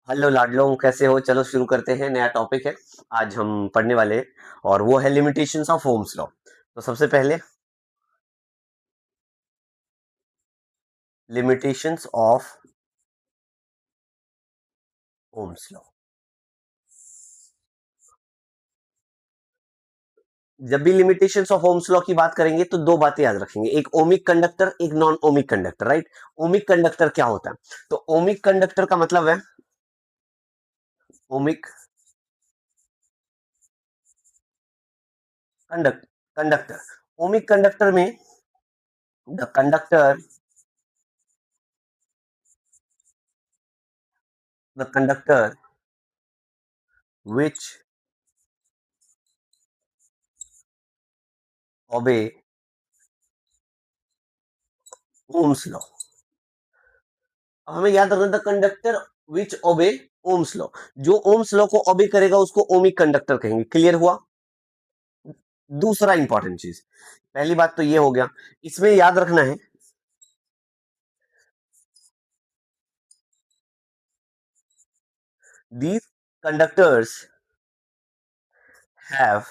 Hello लाडलो, कैसे हो? चलो शुरू करते हैं। नया टॉपिक है आज हम पढ़ने वाले हैं और वो है लिमिटेशंस ऑफ ओम्स लॉ। तो सबसे पहले लिमिटेशंस ऑफ ओम्स लॉ। जब भी लिमिटेशंस ऑफ ओम्स लॉ की बात करेंगे तो दो बातें याद रखेंगे, एक ओमिक कंडक्टर, एक non ohmic conductor, right. Ohmic conductor क्या होता है? तो ओमिक कंडक्टर का मतलब है ओमिक कंडक्टर। ओमिक कंडक्टर में the conductor which obey Ohm's law. हमें याद रखना था conductor which obey Ohm's law. जो ओम्स लॉ को ओबे करेगा उसको ओमिक कंडक्टर कहेंगे। क्लियर हुआ? दूसरा इंपॉर्टेंट चीज, पहली बात तो ये हो गया, इसमें याद रखना है these conductors have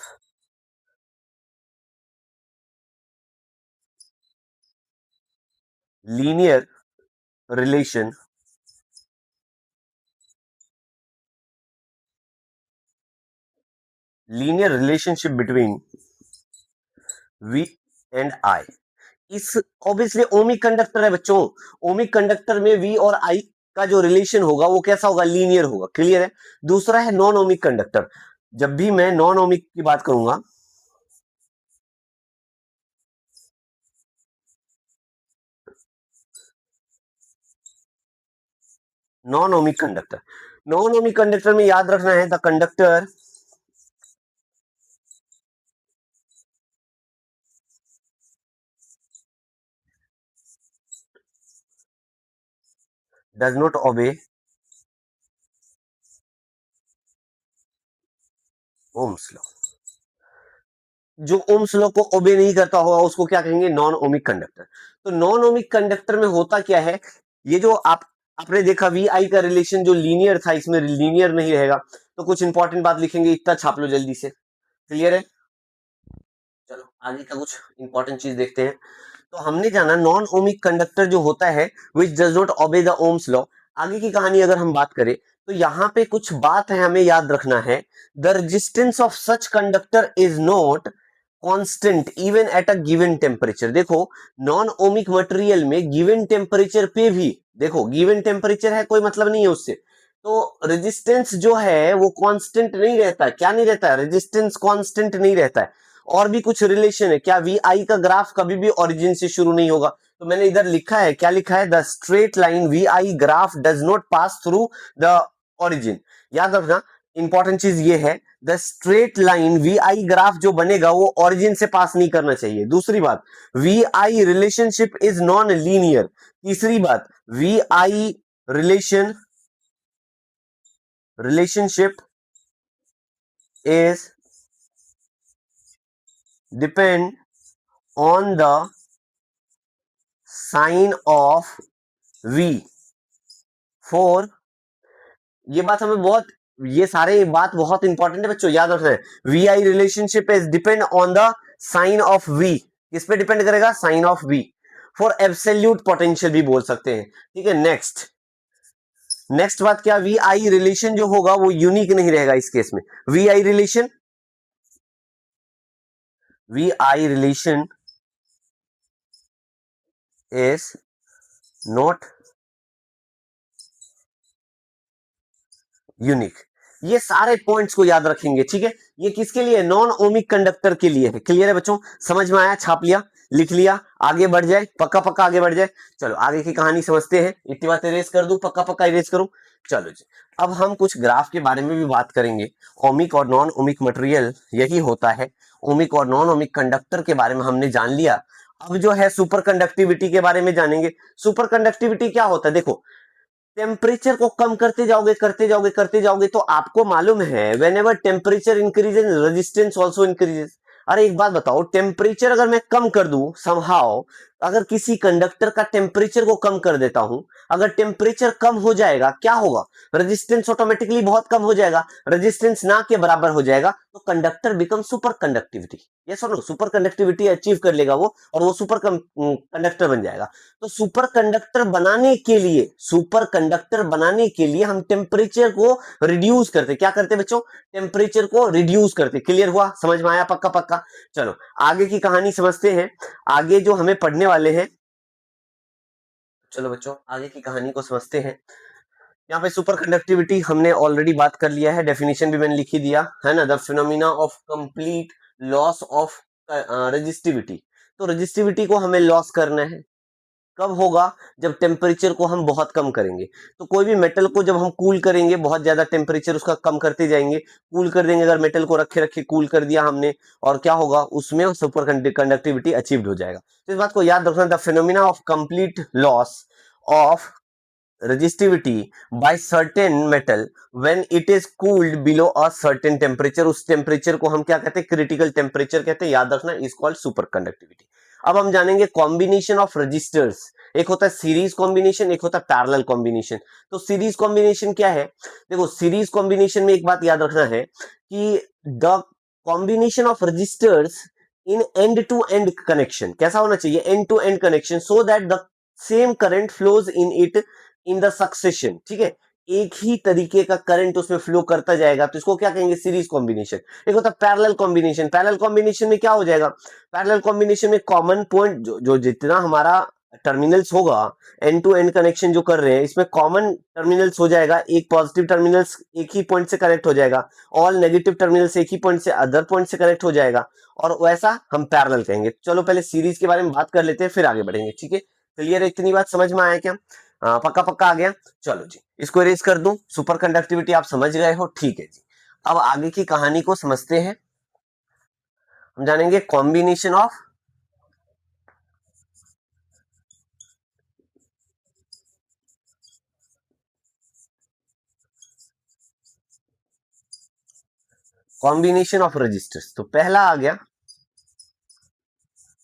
linear relation linear relationship between V and I। इस ऑब्वियसली ओमिक कंडक्टर है बच्चों। ओमिक कंडक्टर में V और I का जो रिलेशन होगा वो कैसा होगा? लीनियर होगा। क्लियर है? दूसरा है नॉन ओमिक कंडक्टर। जब भी मैं नॉन ओमिक की बात करूंगा, non ohmic conductor, non ohmic conductor में याद रखना है the conductor does not obey Ohm's law. जो ओम्स लॉ को ओबे नहीं करता होगा उसको क्या कहेंगे? Non ohmic conductor. तो नॉन ओमिक कंडक्टर में होता क्या है, ये जो आपने देखा वी आई का रिलेशन जो लीनियर था, इसमें लीनियर नहीं रहेगा। तो कुछ इंपॉर्टेंट बात लिखेंगे, इतना छाप लो जल्दी से। क्लियर है? चलो आगे का कुछ इंपॉर्टेंट चीज देखते हैं। तो हमने जाना नॉन ओमिक कंडक्टर जो होता है which does not obey the Ohm's law. आगे की कहानी अगर हम बात करें तो यहाँ पे कुछ बात है हमें याद रखना है। The resistance of such conductor is not constant even at a given temperature. देखो, नॉन ओमिक मटेरियल में गिवन टेम्परेचर पे भी, देखो गिवन टेम्परेचर है कोई मतलब नहीं है उससे, तो रेजिस्टेंस जो है वो कांस्टेंट नहीं रहता है। क्या नहीं रहता है? रेजिस्टेंस कांस्टेंट नहीं रहता है। और भी कुछ रिलेशन है क्या? वी आई का ग्राफ कभी भी ओरिजिन से शुरू नहीं होगा। तो मैंने इधर लिखा है, क्या लिखा है? The straight line V I graph does not pass through the origin. याद रखना, इंपॉर्टेंट चीज ये है, the straight line V I graph जो बनेगा वो ओरिजिन से पास नहीं करना चाहिए। दूसरी बात, V I relationship is non linear. तीसरी बात, V I relationship is depend on the sign of V। Four, ये बात हमें बहुत, ये सारे बात बहुत इंपॉर्टेंट है बच्चों, याद रखना है। V I relationship is depend on the sign of V. किस पे डिपेंड करेगा? Sign of V. For absolute potential भी बोल सकते हैं। ठीक है, नेक्स्ट, नेक्स्ट बात क्या? वी आई रिलेशन जो होगा वो यूनिक नहीं रहेगा इस केस में। V I relation, V I relation is not unique. ये सारे पॉइंट्स को याद रखेंगे। ठीक है, ये किसके लिए? नॉन ओमिक कंडक्टर के लिए है। क्लियर है बच्चों? समझ में आया? छाप लिया, लिख लिया, आगे बढ़ जाए, पक्का पक्का आगे बढ़ जाए। चलो आगे की कहानी समझते हैं। इतनी बात इरेज कर दूं, पक्का पक्का इरेज करूं। चलो जी, अब हम कुछ ग्राफ के बारे में भी बात करेंगे। ओमिक और नॉन ओमिक मटेरियल यही होता है। ओमिक और नॉन ओमिक कंडक्टर के बारे में हमने जान लिया। अब जो है सुपर कंडक्टिविटी के बारे में जानेंगे। सुपर कंडक्टिविटी क्या होता है? देखो, टेम्परेचर को कम करते जाओगे करते जाओगे करते जाओगे तो आपको मालूम है when ever temperature increases resistance also increases. अरे एक बात बताओ, टेम्परेचर अगर मैं कम कर दूं समहाउ, अगर किसी कंडक्टर का टेम्परेचर को कम कर देता हूं, अगर टेम्परेचर कम हो जाएगा क्या होगा, रेजिस्टेंस ऑटोमेटिकली बहुत कम हो जाएगा, रेजिस्टेंस ना के बराबर हो जाएगा, तो कंडक्टर बिकम सुपर कंडक्टिविटी। ये सुनो, सुपर कंडक्टिविटी अचीव कर लेगा वो, और वो सुपर कंडक्टर बन जाएगा। तो सुपर कंडक्टर बनाने के लिए हम टेम्परेचर को रिड्यूस करते, क्या करते बच्चों, टेम्परेचर को रिड्यूस करते। क्लियर हुआ, समझ में आया, पक्का पक्का। चलो आगे की कहानी समझते हैं, आगे जो हमें पढ़ने वाले हैं। चलो बच्चों आगे की कहानी को समझते हैं। यहाँ पे सुपर कंडक्टिविटी हमने ऑलरेडी बात कर लिया है, डेफिनेशन भी मैंने लिखी दिया है ना, the phenomena of complete loss of resistivity. तो रेजिस्टिविटी को हमें लॉस करना है, कब होगा, जब टेम्परेचर को हम बहुत कम करेंगे। तो कोई भी मेटल को जब हम कूल करेंगे, बहुत ज्यादा टेम्परेचर उसका कम करते जाएंगे, कूल कर देंगे, अगर मेटल को रखे रखे कूल कर दिया हमने, और क्या होगा उसमें सुपर कंडक्टिविटी अचीव्ड हो जाएगा। तो इस बात को याद रखना, the phenomena of complete loss of resistivity by certain metal when it is cooled below a certain temperature, उस टेम्परेचर को हम क्या कहते हैं, क्रिटिकल टेम्परेचर कहते हैं, याद रखना, इज कॉल्ड सुपर कंडक्टिविटी। अब हम जानेंगे कॉम्बिनेशन ऑफ रजिस्टर्स। एक होता है सीरीज कॉम्बिनेशन, एक होता है पैरेलल कॉम्बिनेशन। तो सीरीज कॉम्बिनेशन क्या है, देखो सीरीज कॉम्बिनेशन में एक बात याद रखना है कि the combination of registers in end to end connection कैसा होना चाहिए, end to end connection, so that the same current flows in it in the succession. ठीक है, एक ही तरीके का करंट उसमें फ्लो करता जाएगा, तो इसको क्या कहेंगे, सीरीज कॉम्बिनेशन। एक होता है पैरेलल कॉम्बिनेशन। पैरेलल कॉम्बिनेशन में क्या हो जाएगा, पैरेलल कॉम्बिनेशन में कॉमन पॉइंट जो जितना हमारा टर्मिनल्स होगा, एंड टू एंड कनेक्शन जो कर रहे हैं, इसमें कॉमन टर्मिनल्स हो जाएगा, एक पॉजिटिव टर्मिनल्स एक ही पॉइंट से कनेक्ट हो जाएगा, ऑल नेगेटिव टर्मिनल्स एक ही पॉइंट से अदर पॉइंट से कनेक्ट हो जाएगा, और वैसा हम पैरेलल कहेंगे। चलो पहले सीरीज के बारे में बात कर लेते हैं, फिर आगे बढ़ेंगे। ठीक है, क्लियर है, इतनी बात समझ में आया क्या, पक्का पक्का आ गया। चलो जी इसको इरेज कर दूं, सुपर कंडक्टिविटी आप समझ गए हो, ठीक है जी। अब आगे की कहानी को समझते हैं, हम जानेंगे कॉम्बिनेशन ऑफ रजिस्टर्स। तो पहला आ गया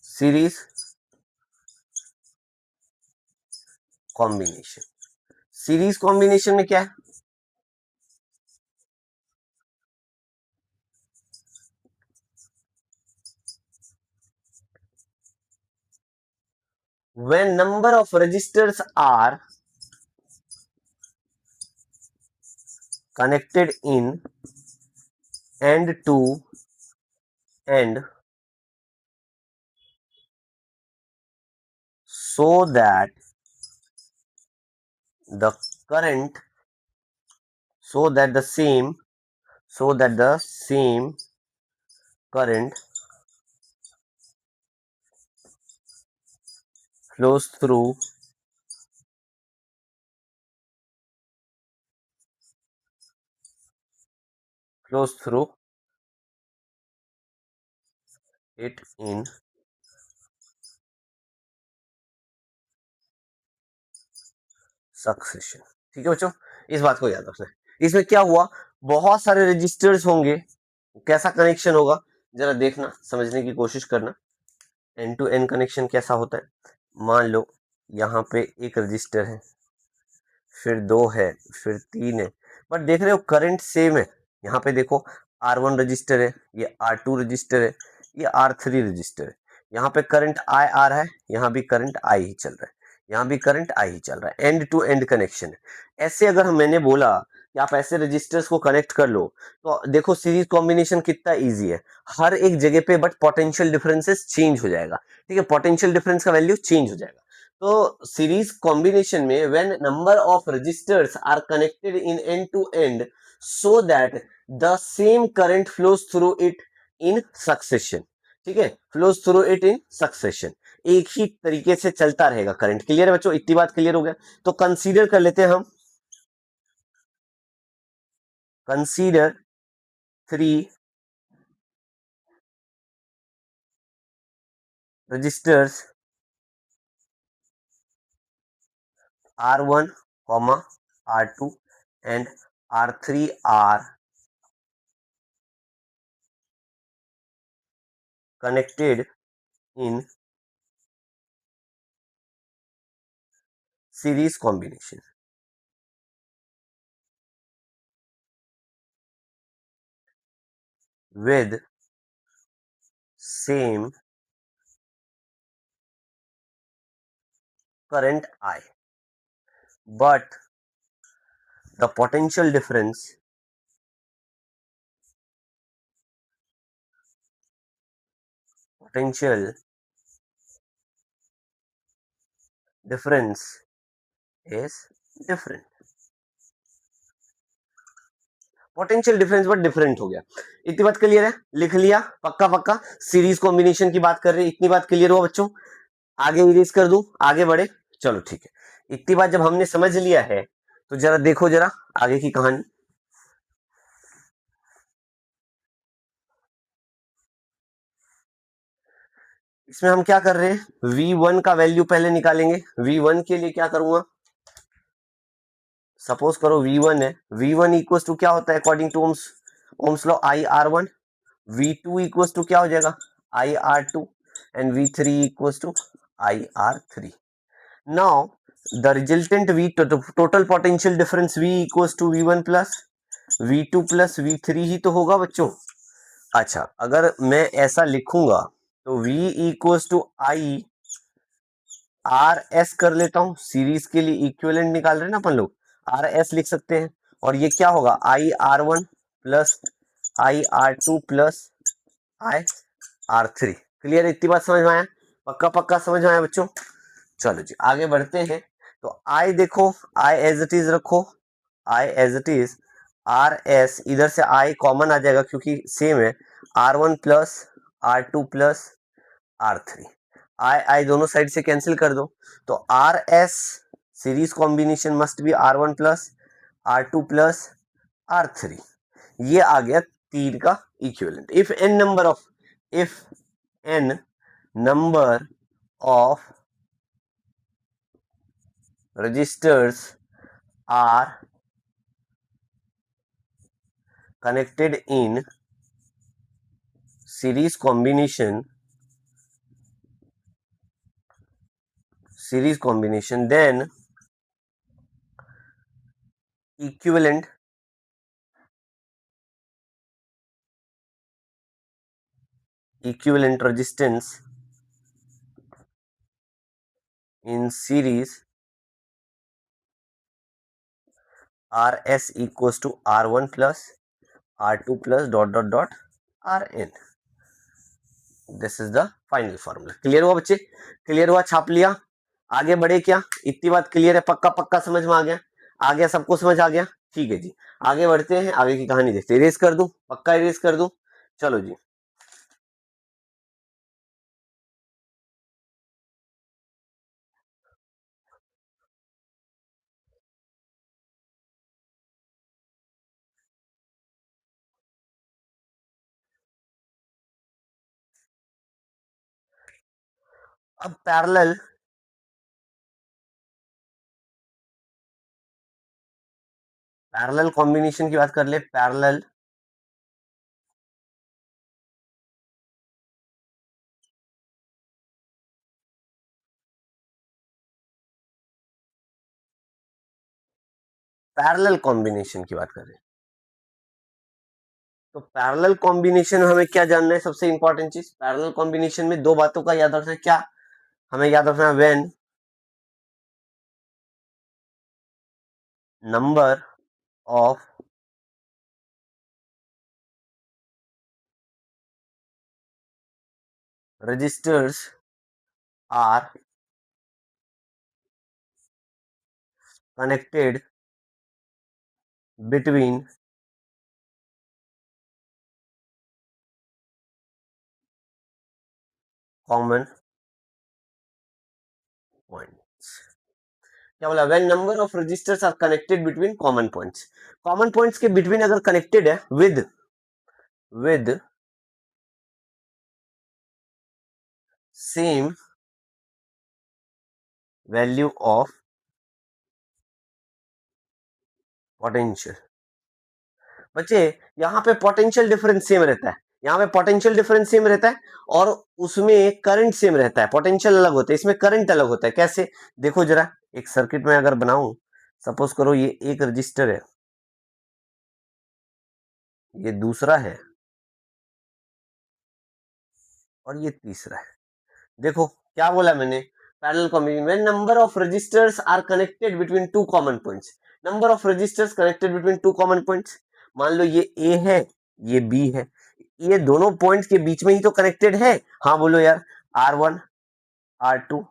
सीरीज कॉम्बिनेशन। सीरीज कॉम्बिनेशन में क्या है, when number of resistors are connected in end to end, so that the current so that the same current flows through it in succession. ठीक है बच्चों, इस बात को याद रखना है। इसमें क्या हुआ, बहुत सारे रजिस्टर्स होंगे, कैसा कनेक्शन होगा, जरा देखना, समझने की कोशिश करना। एन टू एन कनेक्शन कैसा होता है, मान लो यहाँ पे एक रजिस्टर है, फिर दो है, फिर तीन है, बट देख रहे हो करंट सेम है। यहाँ पे देखो R1 रजिस्टर है, ये R2 रजिस्टर है, ये R3 रजिस्टर है। यहाँ पे करंट आई आ रहा है, यहाँ भी करंट आई ही चल रहा है, यहाँ भी करंट आई ही चल रहा है, एंड टू एंड कनेक्शन है। ऐसे अगर मैंने बोला कि आप ऐसे रजिस्टर्स को कनेक्ट कर लो, तो देखो सीरीज कॉम्बिनेशन कितना इजी है, हर एक जगह पे बट पोटेंशियल डिफरेंसेस चेंज हो जाएगा। ठीक है, पोटेंशियल डिफरेंस का वैल्यू चेंज हो जाएगा। तो सीरीज कॉम्बिनेशन में when number of registers are connected in end to end, so that the same current flows through it in succession. ठीक है, flows through it in succession, एक ही तरीके से चलता रहेगा करंट। क्लियर है बच्चों, इतनी बात क्लियर हो गया। तो कंसीडर कर लेते हैं हम, consider three resistors R1, R2 and R3 are connected in series combination with same current I, but the potential difference is different. Potential difference but different हो गया। इतनी बात क्लियर है, लिख लिया पक्का पक्का। सीरीज कॉम्बिनेशन की बात कर रहे हैं, इतनी बात क्लियर हुआ बच्चों? आगे इरेज कर दूं, आगे बढ़े? चलो ठीक है, इतनी बात जब हमने समझ लिया है तो जरा देखो जरा आगे की कहानी। इसमें हम क्या कर रहे हैं, V1 का वैल्यू पहले निकालेंगे। V1 के लिए क्या करूंगा, सपोज करो V1 है, V1 इक्वल टू क्या होता है according to Ohm's law, IR1। V2 equal to क्या हो जाएगा, IR2, and V3 equal to IR3। Now the resultant V total potential difference V equal to V1 plus V2 plus V3 ही तो होगा बच्चों। अच्छा, अगर मैं ऐसा लिखूंगा तो V इक्वल टू IRS कर लेता हूं, सीरीज के लिए इक्विवेलेंट निकाल रहे हैं ना अपन लोग, RS लिख सकते हैं। और ये क्या होगा, IR1 plus IR2 plus IR3। Clear, इतनी बात समझ में आया? पक्का पक्का समझ में आया बच्चों? चलो जी आगे बढ़ते हैं। तो I देखो, I एज इट इज रखो, I as it is, RS इधर से I कॉमन आ जाएगा क्योंकि सेम है, R1 plus R2 plus R3। I दोनों साइड से कैंसिल कर दो, तो RS series combination must be R1 plus R2 plus R3। ये आ गया तीन का equivalent. If N number of registers are connected in series combination then equivalent resistance in series RS equals to R1 plus R2 plus dot RN। This is the final formula. Clear हुआ बच्चे? Clear हुआ, छाप लिया, आगे बढ़े क्या? इतनी बात क्लियर है, पक्का पक्का समझ में आ गया सबको समझ आ गया? ठीक है जी, आगे बढ़ते हैं, आगे की कहानी देखते हैं। इरेज कर दूं, पक्का इरेज कर दूं? चलो जी, अब पैरेलल कॉम्बिनेशन की बात कर ले। पैरेलल कॉम्बिनेशन की बात कर रहे हैं, तो पैरेलल कॉम्बिनेशन में हमें क्या जानना है, सबसे इंपॉर्टेंट चीज पैरेलल कॉम्बिनेशन में दो बातों का याद रखना है। क्या हमें याद रखना है? When number of registers are connected between common points. क्या बोला? When number of registers are connected between common points. Common points के बिटवीन अगर कनेक्टेड है with same value of potential. बच्चे यहाँ पे पोटेंशियल डिफरेंस सेम रहता है, यहाँ पे पोटेंशियल डिफरेंस सेम रहता है और उसमें करंट सेम रहता है, पोटेंशियल अलग होता है, इसमें करंट अलग होता है। कैसे, देखो जरा, एक सर्किट में अगर बनाऊं, सपोज करो ये एक रजिस्टर है, ये दूसरा है और ये तीसरा है। देखो क्या बोला मैंने, parallel combination when number of registers are connected between two common points, number of registers connected between two common points. मान लो ये ए है, ये बी है, ये दोनों पॉइंट्स के बीच में ही तो कनेक्टेड है। हाँ बोलो यार, R1, R2,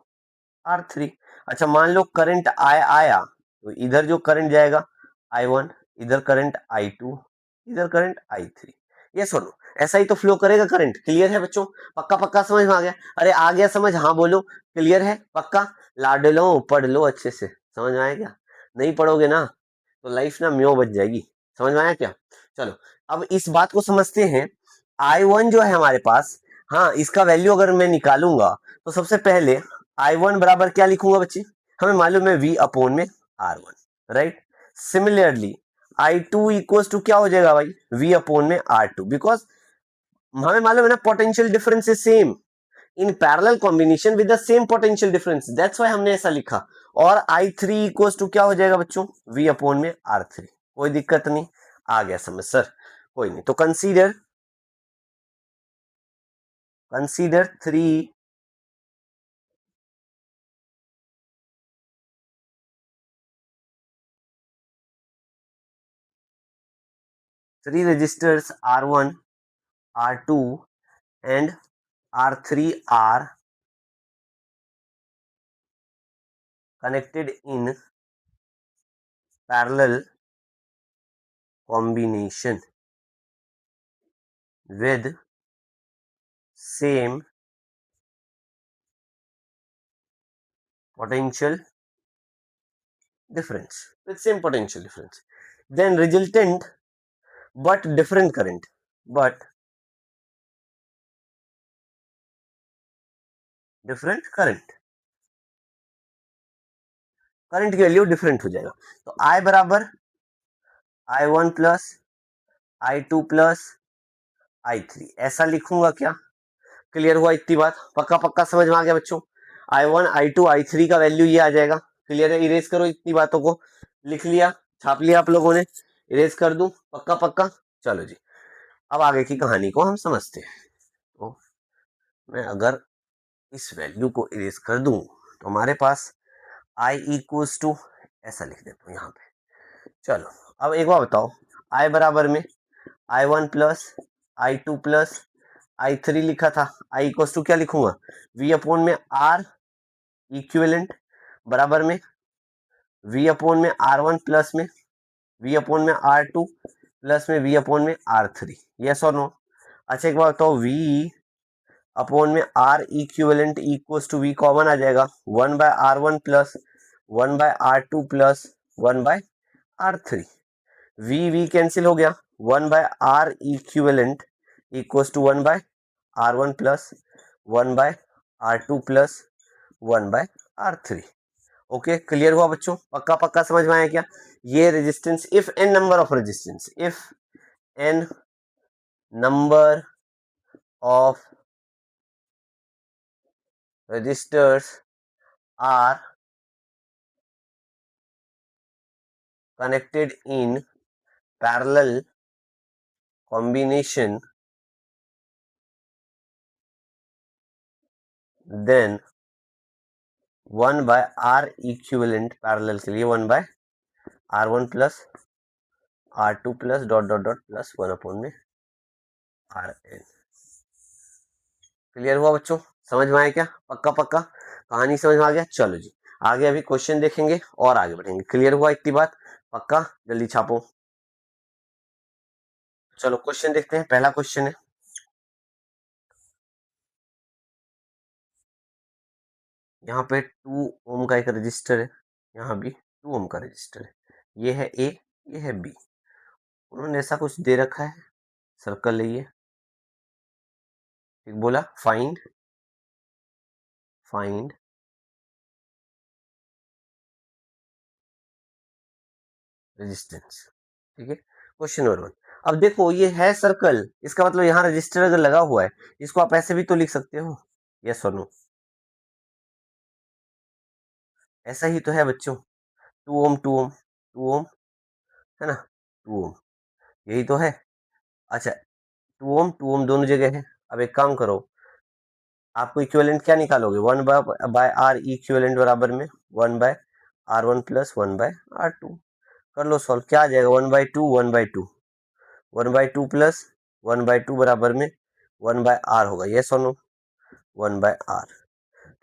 R3। अच्छा मान लो करंट आया, तो इधर जो करंट जाएगा I1, इधर करंट I2, इधर करंट I3। ये सुनो, ऐसा ही तो फ्लो करेगा करंट। क्लियर है बच्चों, पक्का पक्का समझ में आ गया? अरे आ गया समझ, हाँ बोलो क्लियर है पक्का। लाड लो, पढ़ लो अच्छे से, समझ में आया क्या? नहीं पढ़ोगे ना तो लाइफ ना म्यों बच जाएगी। समझ में आया क्या? चलो अब इस बात को समझते हैं। I1 जो है हमारे पास, हाँ इसका वैल्यू अगर मैं निकालूंगा तो सबसे पहले I1 बराबर क्या लिखूंगा बच्चे, हमें मालूम है V अपॉन में R1, right. Similarly I2 equal to क्या हो जाएगा भाई, V अपॉन में R2, बिकॉज हमें मालूम है ना potential difference is same in parallel combination with the same potential difference, that's why हमने ऐसा लिखा। और I3 इक्वल टू क्या हो जाएगा बच्चों, V अपॉन में R3। कोई दिक्कत नहीं, आ गया समझ सर, कोई नहीं। तो consider three registers R1, R2 and R3 are connected in parallel combination with same potential difference, then resultant but different current, but different current की वैल्यू डिफरेंट हो जाएगा। तो I बराबर I1 plus I2 plus I3 ऐसा लिखूंगा क्या? Clear हुआ इतनी बात, पक्का पक्का समझ में आ गया बच्चों? I1, I2, I3 का वैल्यू ये आ जाएगा। क्लियर है, इरेज करो इतनी बातों को, लिख लिया, छाप लिया आप लोगों ने, इरेज कर दूं पक्का पक्का। चलो जी, अब आगे की कहानी को हम समझते हैं। तो मैं अगर इस वैल्यू को इरेज कर दूं तो हमारे पास I इक्वल्स टू, ऐसा लिख देता हूं यहाँ पे। चलो अब एक बार बताओ, I बराबर में I1 plus I2 plus I3 लिखा था, I इक्वल्स टू क्या लिखूंगा, V अपॉन में R इक्विवेलेंट बराबर में V अपॉन में R1 प्लस में V अपॉन में R2 प्लस में V अपॉन में R3। यस और नो? अच्छा एक बार बताओ, V अपॉन में R equivalent equals to V common आ जाएगा, 1/R1 plus 1/R2 plus 1/R3। V cancel हो गया, 1/R equivalent equals to 1/R1 plus 1/R2 plus 1/R3। Okay clear हुआ बच्चों, पक्का पक्का समझ में आया क्या? ये resistance, if N number of resistance, if N number of resistors are connected in parallel combination, then 1/R equivalent parallel के लिए 1/R1 plus R2 plus dot dot dot plus 1 upon में RN। क्लियर हुआ बच्चों, समझ में आया क्या? पक्का पक्का कहानी समझ में आ गया? चलो जी, आगे अभी क्वेश्चन देखेंगे और आगे बढ़ेंगे। क्लियर हुआ इतनी बात? पक्का, जल्दी छापो। चलो क्वेश्चन देखते हैं, पहला क्वेश्चन है, यहाँ पे 2 ओम का एक रजिस्टर है, यहाँ भी 2 ओम का रजिस्टर है, ये है ए, ये है बी। उन्होंने ऐसा कुछ दे रखा है, सर्कल है ये, ठीक बोला, फाइंड रेजिस्टेंस। ठीक है, क्वेश्चन नंबर 1, अब देखो ये है सर्कल, इसका मतलब यहाँ रजिस्टर अगर लगा हुआ है, इसको आप ऐसे भी तो लिख सकते हो, यस और नो, ऐसा ही तो है बच्चों, 2 ओम 2 ओम 2 ओम, है ना, 2 ओम, यही तो है। अच्छा 2 ओम दोनों जगह है। अब एक काम करो, आपको इक्विवेलेंट क्या निकालोगे, 1/r इक्विवेलेंट बराबर में 1/r1 + 1/r2, कर लो सॉल्व, क्या आ जाएगा, 1/2 1/2 1/2 प्लस 1/2 बराबर में 1/r होगा, यस और नो, 1/r।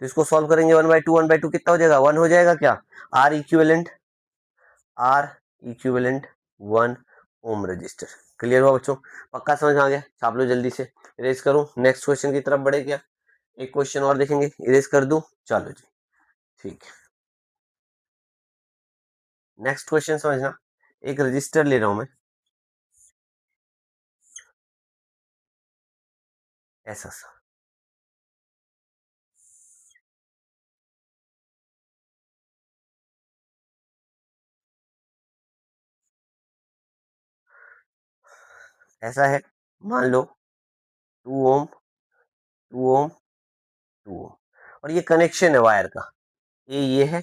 तो इसको सॉल्व करेंगे, 1/2 कितना हो जाएगा, 1 हो जाएगा क्या, R equivalent, R equivalent 1 ohm register. Clear हुआ बच्चों, पक्का समझ में आ गया, छाप लो जल्दी से, इरेज करूं, नेक्स्ट क्वेश्चन की तरफ बढ़े क्या, एक क्वेश्चन और देखेंगे, इरेज कर दूं, चलो जी ठीक है। नेक्स्ट क्वेश्चन समझना, एक रजिस्टर ले रहा हूं मैं, ऐसा सा, ऐसा है, मान लो 2 ओम 2 ओम 2 ओम, और ये कनेक्शन है वायर का, ये है,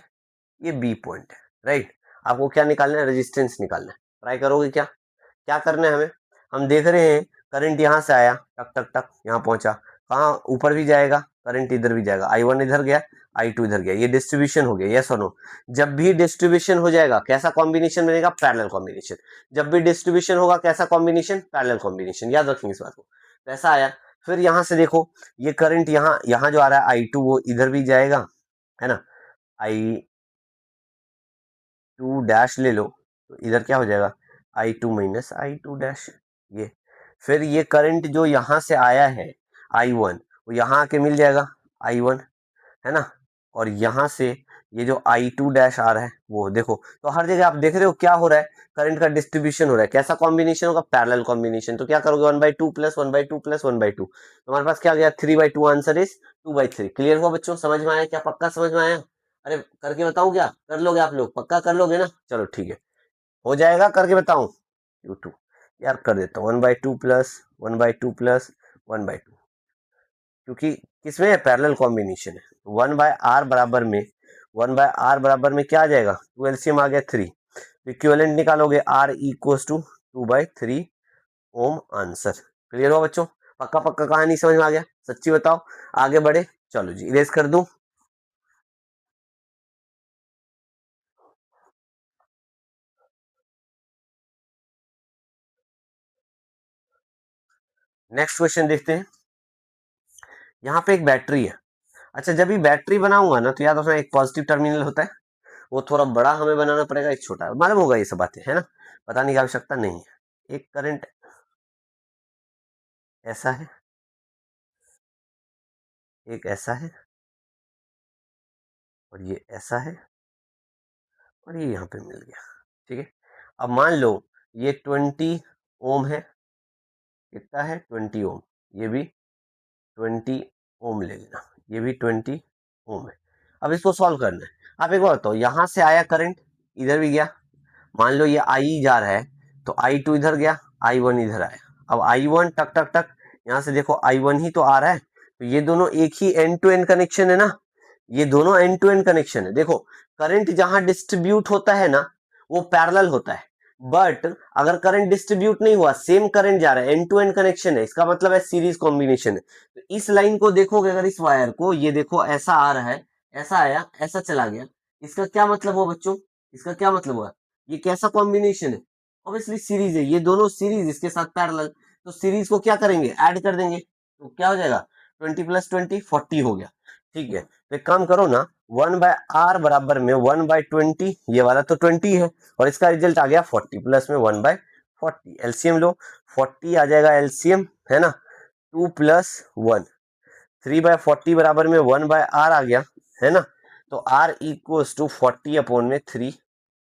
ये बी पॉइंट है, राइट। आपको क्या निकालना है, रेजिस्टेंस निकालना है, ट्राई करोगे क्या, क्या करना है हमें, हम देख रहे हैं करंट यहाँ से आया, टक टक टक यहाँ पहुंचा, कहाँ ऊपर भी जाएगा करंट, इधर भी जाएगा, I1 इधर गया, I2 इधर गया, ये डिस्ट्रीब्यूशन हो गया, यस और नो। जब भी डिस्ट्रीब्यूशन हो जाएगा कैसा कॉम्बिनेशन बनेगा, पैरेलल कॉम्बिनेशन। जब भी डिस्ट्रीब्यूशन होगा कैसा कॉम्बिनेशन, पैरेलल कॉम्बिनेशन, याद रखेंगे इस बात को। तो ऐसा आया, फिर यहाँ से देखो ये करंट यहाँ यहाँ जो आ रहा है I2 वो इधर भी जाएगा, है ना, I2 डैश ले लो, तो इधर क्या हो जाएगा, I2 माइनस I2 डैश, ये फिर ये करंट जो यहाँ से आया है I1 वो यहाँ आके मिल जाएगा I1, है ना, और यहाँ से ये जो I2 डैश आ रहा है वो देखो, तो हर जगह आप देख रहे हो क्या हो रहा है, करंट का डिस्ट्रीब्यूशन हो रहा है, कैसा कॉम्बिनेशन होगा, पैरेलल कॉम्बिनेशन। तो क्या करोगे, 1/2 प्लस 1/2 प्लस 1/2, तुम्हारे पास क्या गया, 3/2, आंसर इज 2/3। क्लियर हुआ बच्चों, समझ में आया क्या, पक्का समझ में आया, अरे करके बताऊं क्या, कर लोगे आप लोग, पक्का कर लोगे ना, चलो ठीक है, हो जाएगा, करके बताऊं, U2 यार कर देता हूँ, 1/2 प्लस 1/2 प्लस 1/2, क्योंकि किसमें है, पैरेलल कॉम्बिनेशन है, 1/r बराबर में क्या आ जाएगा, 2 एलसीएम आ गया 3, इक्विवेलेंट निकालोगे R equals to 2/3 ohm, answer. Clear हो बच्चों, पक्का पक्का कहानी समझ में आ गया, सच्ची बताओ, आगे बढ़े, चलो जी इरेज कर दूं। नेक्स्ट क्वेश्चन देखते हैं, यहाँ पे एक बैटरी है। अच्छा जब ये बैटरी बनाऊंगा ना, तो याद रखना एक पॉजिटिव टर्मिनल होता है, वो थोड़ा बड़ा हमें बनाना पड़ेगा, एक छोटा, मालूम होगा ये सब बातें, है ना, बताने की आवश्यकता नहीं है। एक करंट ऐसा है, एक ऐसा है, और ये ऐसा है, और ये यहाँ पे मिल गया, ठीक है। अब मान लो ये 20 ओम है, कितना है, 20 ओम, ये भी 20 ओम ले लेना, ये भी 20 ओम है। अब इसको सॉल्व करना है, आप एक बार बताओ, यहाँ से आया करंट, इधर भी गया, मान लो ये आई जा रहा है, तो I2 इधर गया, I1 इधर आया, अब I1 टक टक टक, यहाँ से देखो I1 ही तो आ रहा है, तो ये दोनों एक ही एंड टू एंड कनेक्शन है ना, ये दोनों एंड टू एंड कनेक्शन है। देखो करंट जहां डिस्ट्रीब्यूट होता है ना वो पैरेलल होता है, बट अगर करंट डिस्ट्रीब्यूट नहीं हुआ, सेम करंट जा रहा है, एंड टू एंड कनेक्शन है, इसका मतलब है सीरीज कॉम्बिनेशन है। तो इस लाइन को देखोगे, अगर इस वायर को, ये देखो ऐसा आ रहा है, ऐसा आया, ऐसा चला गया, इसका क्या मतलब हुआ बच्चों, इसका क्या मतलब हुआ, ये कैसा कॉम्बिनेशन है, ऑब्वियसली सीरीज है, ये दोनों सीरीज, इसके साथ पैरेलल, तो सीरीज को क्या करेंगे, ऐड कर देंगे, तो क्या हो जाएगा, 20 + 20 40 हो गया, ठीक है। तो एक काम करो ना, 1/r बराबर में 1/20, ये वाला तो 20 है, और इसका रिजल्ट आ गया 40, प्लस में 1/40, एलसीएम लो, 40 आ जाएगा एलसीएम, है ना, 2 + 1, 3/40 बराबर में 1/r आ गया, है ना, तो R इक्वल्स टू 40/3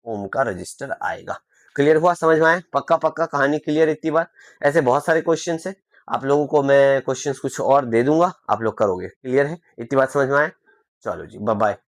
ओम का रजिस्टर आएगा। क्लियर हुआ, समझ में आया, पक्का पक्का कहानी क्लियर, इतनी बार। ऐसे बहुत सारे क्वेश्चन है, आप लोगों को मैं क्वेश्चंस कुछ और दे दूंगा, आप लोग करोगे, क्लियर है, इतनी बात समझ में आया, चलो जी बाय बाय।